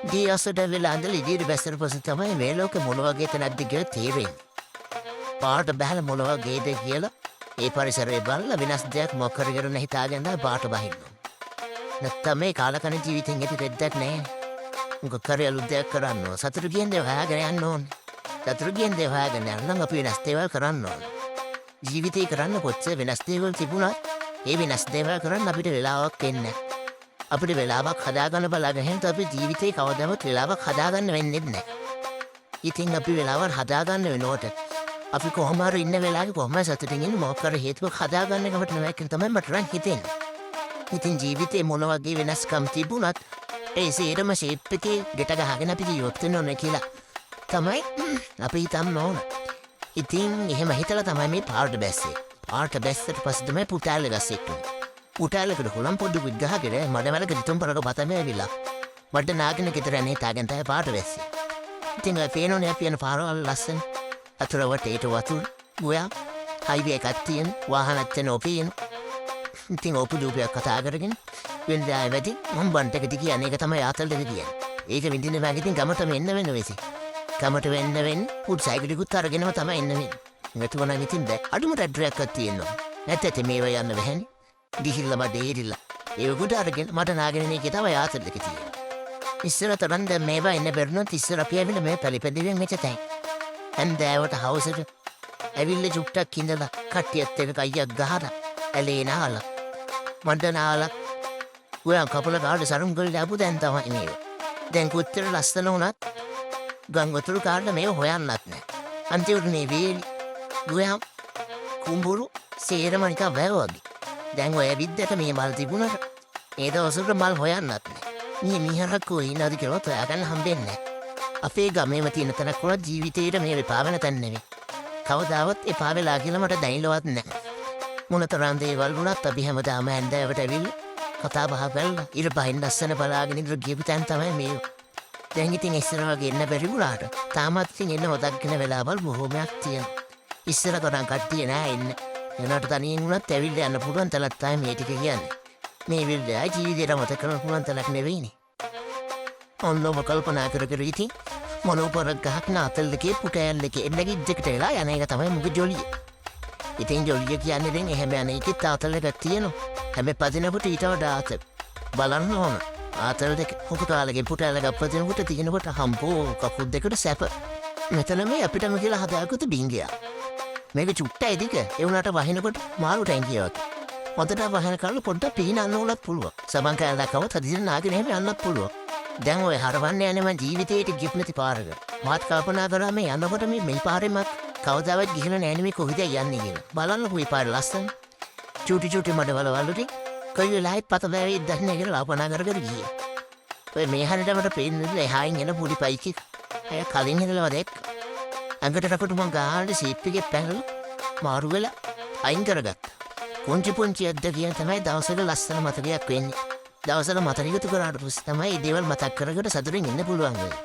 දී අසට වෙලා ඇඳලා ඉදිරි බැස්සට පස්සේ තමයි මේ ලෝකෙ මොන වගේ තැනක්ද කියලා තේරෙන්නේ. පාට බහැලා මොන වගේද කියලා ඒ පරිසරය බලලා වෙනස් දෙයක් මොකක් හරි කරන්න හිතාගෙන පාට බහින්න. නැත්තම් මේ කාලකණ ජීවිතෙන් ඇති දෙයක් නැහැ. මොකක් හරි අලුත් දෙයක් කරන්න ඕන. සතුටු කියන දේ හොයාගෙන යන්න ඕනේ. සතුටු කියන දේ හොයාගෙන යන්න නම් අපි වෙනස් දේවල් කරන්න ඕනේ. ජීවිතේ කරන්න කොච්චර වෙනස් දේවල් තිබුණත් ඒ වෙනස් දේවල් කරන්න අපිට වෙලාවක් එන්නේ නැහැ. අපිට වෙලාවක් හදාගන්න බලාගෙන හිටියොත් අපි ජීවිතේ කවදාවත් වෙලාවක් හදාගන්න වෙන්නේ නැහැ. ඉතින් අපි වෙලාවක් හදාගන්න වෙනකොට අපි කොහොම හරි ඉන්න වෙලාවේ කොහොම සතුටින් ඉන්න මොකක් හරි හේතුවක් හදාගන්න එකට නෙවෙයි කියලා තමයි මට නම් හිතෙන්නේ. ඉතින් ජීවිතේ මොන වගේ වෙනස්කම් තිබුණත් ඒ සේරම ෂේප් එකේ ගෙට ගහගෙන අපි ජීවත් වෙන්න ඕනේ කියලා තමයි අපි හිතන්න ඕන. ඉතින් එහෙම හිතලා තමයි මේ පාට බැස්සේ. පාට බැස්සට පස්සේ තමයි පුටාල ගස්සෙන්නේ. පුටාලකට හොලම් පොඩ්ඩක් ගහගෙන මඩවලක දිතුම් පරක බතම ඇවිල්ලා. මඩ නාගෙන ගෙදර යන්නේ තාගෙන තමයි පාට බැස්සේ. ඉතින් ඔය පේනෝනේ අපි යන පාරවල් ලස්සන. අතුර වටේට වතුර ගෝයා හයිවේ එකක් තියෙන වාහනත් යන ඔපියන. ඉතින් ඔපු දූපයක් කතා කරගෙන වෙනදා වැඩි මම බන්ටකට කියන්නේ ඒක තමයි ආතල්ද කියන්නේ. ඒක විඳින්න බෑ ඉතින් ගමට මෙන්න වෙන වෙසි. ගමට වෙන්න පුඩ් සයිකලෙකුත් අරගෙනම තමයි එන්න වෙන්නේ. නැතුව නම් ඉතින් බෑ. අඩුම රැඩ්‍රයක් තියෙනවා. නැත්නම් මේව යන්න බෑනේ. ගිහිල්ලා මඩ ඒරිලා. ඒකට අරගෙන මට නාගෙන ඉන්නේ තමයි ආතල්ද කියන්නේ. ඉස්සර තරම් දැන් මේවා එන්න බැරිනොත් ඉස්සර අපි ඇවිල්ලා මේ පරිපදිවෙන් මෙච්චතයි. හන්දෑවට හවසට ඇවිල්ලා චුට්ටක් ඉඳලා කට්ටියත් එක්ක කයියක් ගහලා ඇලේ නාලා මඩ නාලා ගෝයන් කපල කාඩ සරුම් කරලා ආපු දැන් තමයි මේව. දැන් කොච්චර ලස්සන වුණත් ගම් වතුර කාඩ මේව හොයන්නත් නැහැ. අන්තිමට මේ වේලි ගෝයන් කුඹුරු සේරම නිකන් වැව වගේ. දැන් ඔය විද්දට මේ මල් තිබුණාට ඒ දවස්වල මල් හොයන්නත් නැහැ. මේ මිහරක් කොයි නේද කියලා හොයාගන්න හම්බෙන්නේ නැහැ. අපේ ගමේම තියෙන තැනක් වුණා ජීවිතේට මේ එපා වෙන තැන නෙවෙයි. කවදාවත් එපා වෙලා කියලා මට දැනෙලවත් නැහැ. මොනතරම් දේවල් වුණත් අපි හැමදාම ඇඳෑවට ඇවිල්ලා කතා බහ කරලා ඉර බහින් ලස්සන බලාගෙන ඉඳලා ගියපු තැන තමයි මේ. දැන් ඉතින් ඉස්සර වගේ එන්න බැරි වුණාට තාමත් ඉතින් එන්න හොදක්ගෙන වෙලාවල් බොහොමයක් තියෙනවා. ඉස්සර තරම් කට්ටිය නෑ එන්න. එනකට තනියෙන් වුණත් ඇවිල්ලා යන්න පුළුවන් තැනක් තමයි මේ ටික කියන්නේ. මේ විදිහට ජීවිතේට මතක කරගන්න පුළුවන් තැනක් නෙවෙයිනේ. ඔන්නෝම කල්පනා කර කර ඉතින් මොනෝපරක් ගහක් නාතල්ලකේ පුටෑල්ලකේ එල්ලගේ ඉද්දකට වෙලා යන එක තමයි මුගේ ජොලිය. ඉතින් ජොලිය කියන්නේ දැන් එහෙම යන එකේ තාතල් එකක් තියෙනවා. හැබැයි පදිනකොට ඊට වඩා ආතල්. බලන්න ඕන. ආතල් දෙක පුටාලගේ පුටෑල්ලක පදිනකොට තියෙනකොට හම්බෝ කකුල් දෙකට සැප. මෙතන මේ අපිටම කියලා හදාගත්තු ඩිංගියක්. මේක චුට්ටයි දිග. ඒ උනාට වහිනකොට මාළු ටැංකිය වගේ. හොඳට වහන කරලා පොඩ්ඩක් පීනන්න උලත් පුළුවන්. සබන් කෑල්ලක්වවත් හදිසියෙන් නාගෙන එහෙම යන්නත් පුළුවන්. දැන් ඔය හරවන්න යන්නේ මං ජීවිතේට ගිප් නැති පාරක. මාත් කල්පනා කරා මේ යනකොට මේ පාරෙම කවදාවත් ගිහිල්ලා නැහැ මේ කොහෙද යන්නේ කියලා. බලන්නකෝ මේ පාර ලස්සන. චූටි මඩවල වලුටි කොයි වෙලාවෙත් පත බෑවේ ඉඳන්නේ කියලා කල්පනා කර කර ගියේ. ඔය මේ හැරෙට මට පේන්නේ එහායින් එන පොඩි බයික් එක. අය කලින් ඉඳලා දැක්ක. අඟට රකට මං ගාල්ලේ සීට් එකේ පැනලා මාරු වෙලා අයින් කරගත්තා. පුංචි අද්දකියන් තමයි දවසක ලස්සන මතකයක් වෙන්නේ. දවසල මතකයතු කරාට පස්සේ තමයි මේ දේවල් මතක් කරගෙන සතුටින් ඉන්න පුළුවන් වෙන්නේ.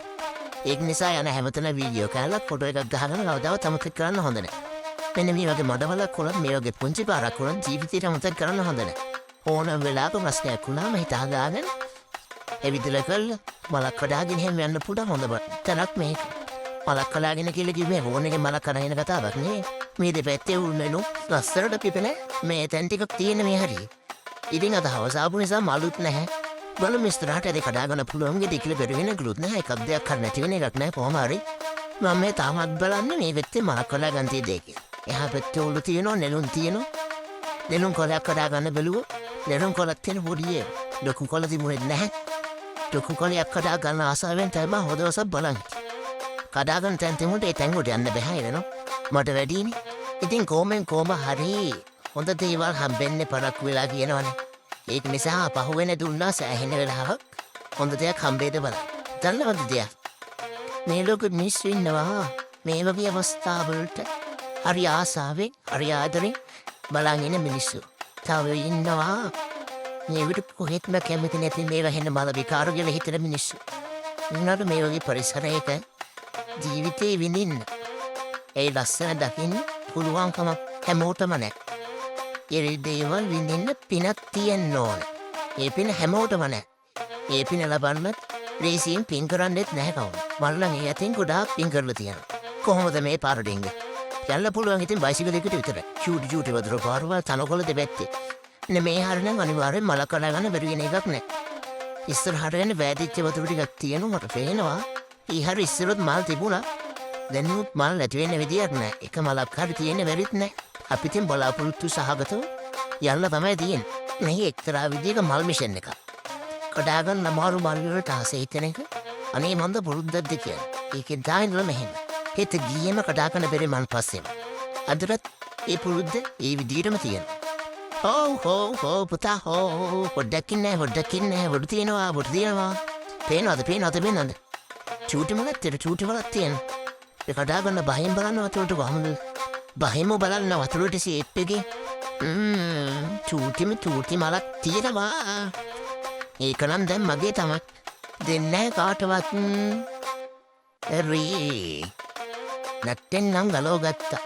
ඒක නිසා යන හැමතැන වීඩියෝ කාලක් ෆොටෝ එකක් ගහගෙන කවදාවත් අමතක කරන්න හොඳ නැහැ. මෙන්න මේ වගේ මඩවලක් වුණත් මේ වගේ පුංචි පාරක් වුණත් ජීවිතේට අමතක කරන්න හොඳ නැහැ. ඕනම වෙලාවක ප්‍රශ්නයක් වුණාම හිත හදාගෙන එවිදලා කළා මලක් කඩාගෙන එහෙම යන්න පුළුවන් හොඳ තැනක් මේක. මලක් කඩාගෙන කියලා කිව්වේ ඕනෙගේ මලක් කඩාගෙන කතාවක් නේ. මේ දෙපැත්තේ උන්නේනු ලස්සනට පිපෙන මේ තැන් ටිකක් තියෙන මේ හරිය. ඉතින් අද හවස ආපු නිසා මලුත් නැහැ. බලමු මිස්තරාට ඒක කඩාගන්න පුළුවන් ගෙඩි කියලා බැරි වෙන ගලුත් නැහැ. එකක් දෙයක් කර නැති වෙන එකක් නැහැ කොහොම හරි. මම මේ තාමත් බලන්නේ මේ වෙත්තේ මලක් කඩාගන්න තියෙ දෙක. එහා පැත්තේ උළු තියෙනවා නෙළුම් තියෙනවා. නෙළුම් කොලයක් කඩාගන්න බැලුවොත් නෙළුම් කොලක් තියෙන පොඩියේ. ලොකු කොල තිබුණේ නැහැ. ලොකු කොලයක් කඩාගන්න ආසාවෙන් තමයි හොදවස බලන්නේ. කඩාගන්න තැන් තිබුණට ඒ තැන් උඩ යන්න බෑ නේද? මට වැඩිනේ. ඉතින් කොහොම හරි හොඳ දේවල් හම්බෙන්නේ පරක් වෙලා කියනවනේ. ඒක නිසා පහුවෙන දුන්නා සෑහෙන වෙලාවක් හොඳ දෙයක් හම්බෙන්න බලන්න. දන්නවද දෙයක්? මේ ලෝකෙ මිනිස්සු ඉන්නවා මේ වගේ අවස්ථාවලට හරි ආසාවෙන් හරි ආදරෙන් බලන් ඉන්න මිනිස්සු. තව ඉන්නවා මේ විදිහට කොහෙත්ම කැමති නැති මේවා හෙන්න මල විකාර කියලා හිතන මිනිස්සු. උනාට මේ වගේ පරිසරයක ජීවිතේ විඳින්න ඒ ලස්සන දකින්න පුළුවන්කම හැමෝටම නැහැ. ඒ දේවල් විඳින්න පිනක් තියෙන්න ඕන. ඒ පින හැමෝටම නැහැ. ඒ පින ලබන්න රේසියෙන් පින් කරන්නෙත් නැහැ කවුරු. මල්ලන් ඒ අතින් ගොඩාක් පින් කරලා තියෙනවා. කොහොමද මේ පාරට එන්නේ? යන්න පුළුවන් ඉතින් බයිසිකලයකට විතරයි. චූටි වතුර පාරවල් තනකොළ දෙපැත්තේ. මේ හරිනම් අනිවාර්යෙන් මල කඩා ගන්න බැරි වෙන එකක් නෑ. ඉස්සරහට යන වැදිච්ච වතුර ටිකක් තියෙනවා මට පේනවා. ඊහර ඉස්සරොත් මල් තිබුණා. දැන් උත් මල් නැති වෙන්න විදියක් නෑ. එක මලක් හරි තියෙන්න බැරිත් නෑ. අපි තින් බලාපොරොත්තු සහගතව යන්න තමයි තියෙන්නේ. මේ එක්තරා විදියක මල් මිෂන් එකක්. කඩා ගන්න අමාරු මල් වලට ආසෙ හිතෙන එක. අනේ මන්ද පුරුද්දක්ද කියන්නේ. ඒකෙන් දාන්නල මෙහෙම. හෙට ගියේම කඩා ගන්න බැරි මල් පස්සෙම. අදටත් ඒ පුරුද්ද ඒ විදියටම තියෙනවා. හෝ පුතා හෝ පොඩ්ඩක් ඉන්න වඩ තියෙනවා පේනවද චූටි මලත් තියෙන කඩා ගන්න බහින් බලන්න වතුරට කොහොමද බහිම බලන්න වතුරට සේප්පගේ චූටි මලක් තියෙනවා ඒකනම් දැන් මගේ තමයි දෙන්නෑ කාටවත් නැත්තෙන් නම් ගලෝ ගත්තා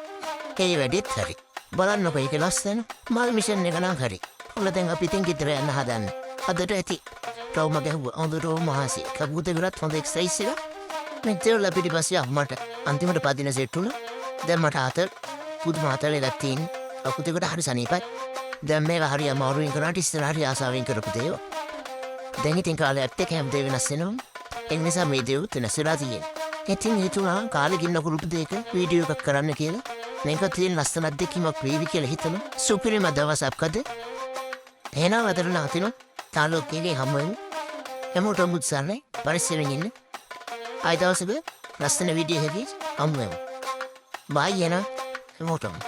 ඒ වැඩෙත් හරි බලන්නකො ඒක ලස්සන මල් මිෂන් එක නම් හරි. ඔන්න දැන් අපි ඉතින් ගෙදර යන්න හදන්න. අදට ඇති. රවුම ගැහුවා. හොඳටම මහසි. කබුත විරත් හොඳ එක්සයිස් එක. මෙතන ලපිටි පස්සේ අම්මට අන්තිමට පදින සෙට් වුණා. දැන් මට අතල් පුදුම අතල් එකක් තියෙන. අකුතේකට හරි සනීපයි. දැන් මේක හරි අමාරුවෙන් කරාට ඉස්සර හරි ආසාවෙන් කරපු දේවා. දැන් ඉතින් කාලේ ඇත්තට හැම දේ වෙනස් වෙනවා. ඒ නිසා මේ දේ උත් නැසලා තියෙනවා. ඉතින් හිතුණා කාලේ ගින්න කුරුපු දෙයක වීඩියෝ එකක් කරන්න කියලා. මේක තියෙන ලස්සන අත්දැකීමක් වේවි කියලා හිතනවා. සුපිරිම දවසක් අද. එහෙනම් අදට නවතිනවා. තාලෝකයේ හැමෝම හැමෝටම උත්සාහයි පරිස්සමෙන් ඉන්න. ආයි දවසක ලස්සන වීඩියෝ එකකින් හමු වෙමු. බයි එන හැමෝටම